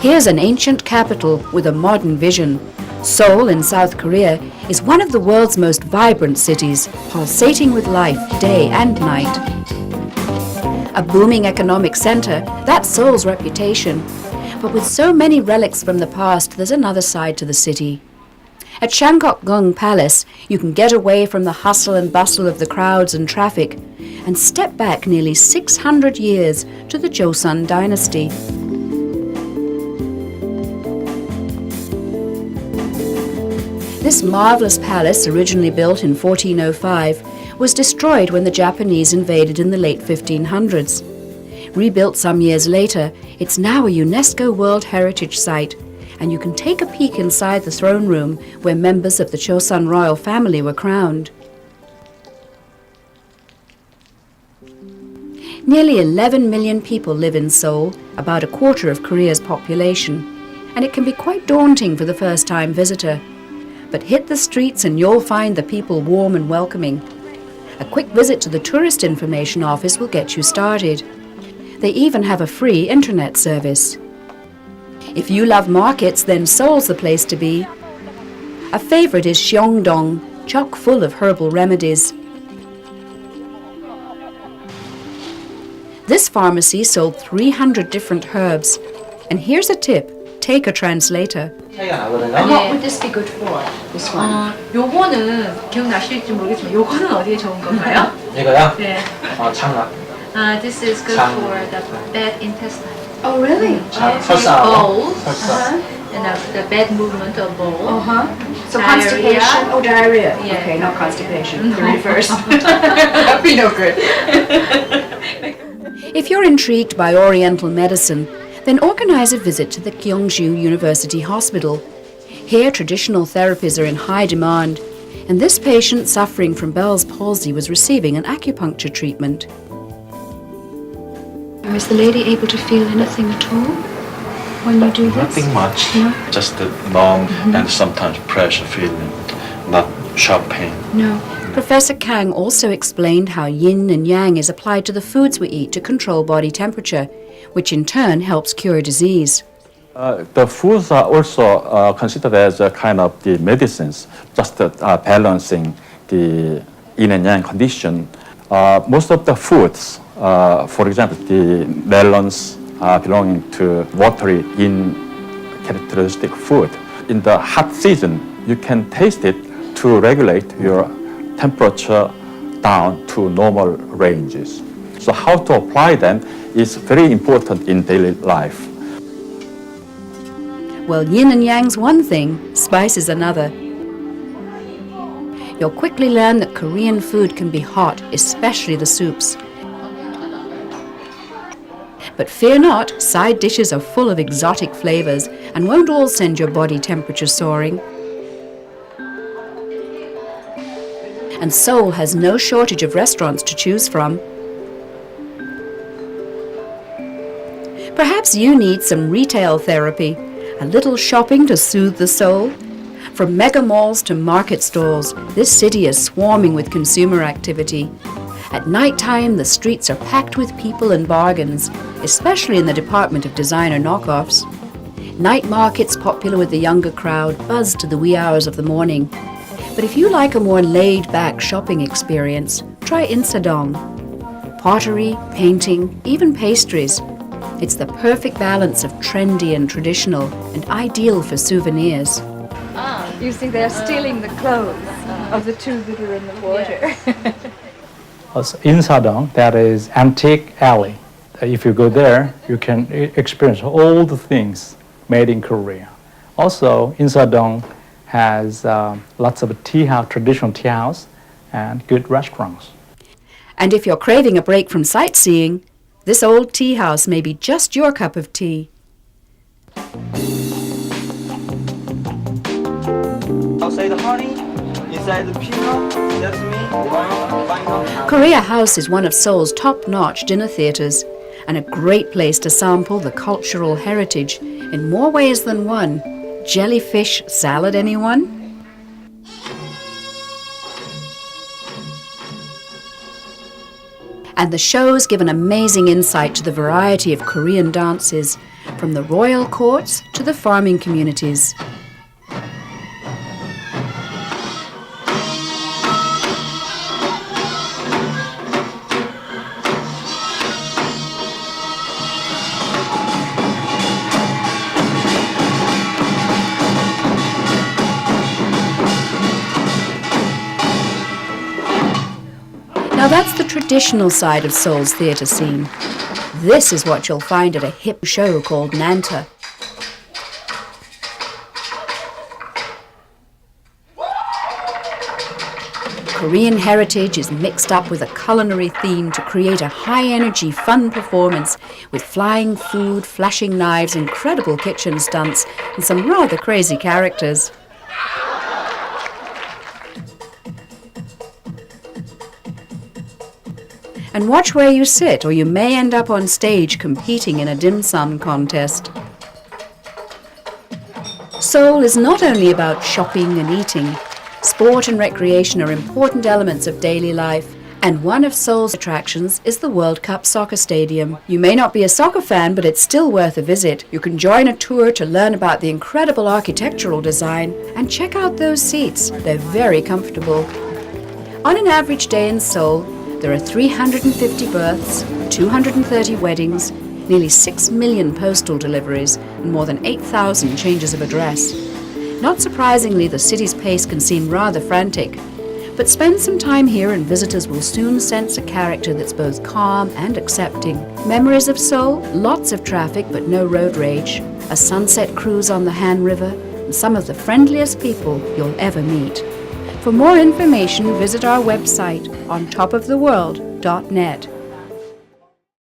Here's an ancient capital with a modern vision. Seoul in South Korea is one of the world's most vibrant cities, pulsating with life day and night. A booming economic center, that's Seoul's reputation. But with so many relics from the past, there's another side to the city. At Shanggok-gung Palace, you can get away from the hustle and bustle of the crowds and traffic and step back nearly 600 years to the Joseon dynasty. This marvelous palace, originally built in 1405, was destroyed when the Japanese invaded in the late 1500s. Rebuilt some years later, it's now a UNESCO World Heritage Site, and you can take a peek inside the throne room where members of the Joseon royal family were crowned. Nearly 11 million people live in Seoul, about a quarter of Korea's population, and it can be quite daunting for the first-time visitor. But hit the streets and you'll find the people warm and welcoming. A quick visit to the Tourist Information Office will get you started. They even have a free internet service. If you love markets, then Seoul's the place to be. A favorite is Syeongdong, chock full of herbal remedies. This pharmacy sold 300 different herbs. And here's a tip, take a translator. And what would this be good for, this one? 요거는 기억나실지 모르겠지만 요거는 어디에 좋은 건가요? 이거요? 네. 창락. This is good for the bad intestine. Oh, really? Bowels. 설사. And the bad movement of bowels. So Diarrhea. constipation? Oh, diarrhea. Yeah. Okay, not constipation. The reverse. That'd be no good. If you're intrigued by Oriental medicine, then organize a visit to the Kyungshu University Hospital. Here, traditional therapies are in high demand, and this patient suffering from Bell's palsy was receiving an acupuncture treatment. Is the lady able to feel anything at all when you do this? Nothing much, No? just the numb and sometimes pressure feeling, not sharp pain. No. Professor Kang also explained how yin and yang is applied to the foods we eat to control body temperature, which in turn helps cure disease. The foods are also considered as a kind of the medicines, just balancing the yin and yang condition. Most of the foods, for example, the melons belonging to watery yin characteristic food. In the hot season, you can taste it to regulate your temperature down to normal ranges. So how to apply them is very important in daily life. Well, yin and yang's one thing, spice is another. You'll quickly learn that Korean food can be hot, especially the soups. But fear not, side dishes are full of exotic flavors and won't all send your body temperature soaring. And Seoul has no shortage of restaurants to choose from. Perhaps you need some retail therapy, a little shopping to soothe the soul. From mega malls to market stalls, this city is swarming with consumer activity. At night time, the streets are packed with people and bargains, especially in the department of designer knockoffs. Night markets, popular with the younger crowd, buzz to the wee hours of the morning. But if you like a more laid-back shopping experience, try Insadong. Pottery, painting, even pastries. It's the perfect balance of trendy and traditional, and ideal for souvenirs. You think they're stealing the clothes of the two that are in the water. Also, in Sadong, that is antique alley. If you go there, you can experience all the things made in Korea. Also, in Sadong has lots of tea house, traditional tea house, and good restaurants. And if you're craving a break from sightseeing, this old tea house may be just your cup of tea. Outside the honey, inside the peanut, that's me. Korea House is one of Seoul's top-notch dinner theaters and a great place to sample the cultural heritage in more ways than one. Jellyfish salad, anyone? And the shows give an amazing insight to the variety of Korean dances, from the royal courts to the farming communities. Now that's the traditional side of Seoul's theatre scene. This is what you'll find at a hip show called Nanta. Korean heritage is mixed up with a culinary theme to create a high-energy, fun performance with flying food, flashing knives, incredible kitchen stunts, and some rather crazy characters. And watch where you sit, or you may end up on stage competing in a dim sum contest. Seoul is not only about shopping and eating. Sport and recreation are important elements of daily life, and one of Seoul's attractions is the World Cup soccer stadium. You may not be a soccer fan, but it's still worth a visit. You can join a tour to learn about the incredible architectural design and check out those seats. They're very comfortable. On an average day in Seoul, there are 350 births, 230 weddings, nearly 6 million postal deliveries, and more than 8,000 changes of address. Not surprisingly, the city's pace can seem rather frantic, but spend some time here and visitors will soon sense a character that's both calm and accepting. Memories of Seoul? Lots of traffic but no road rage, a sunset cruise on the Han River, and some of the friendliest people you'll ever meet. For more information, visit our website on topoftheworld.net.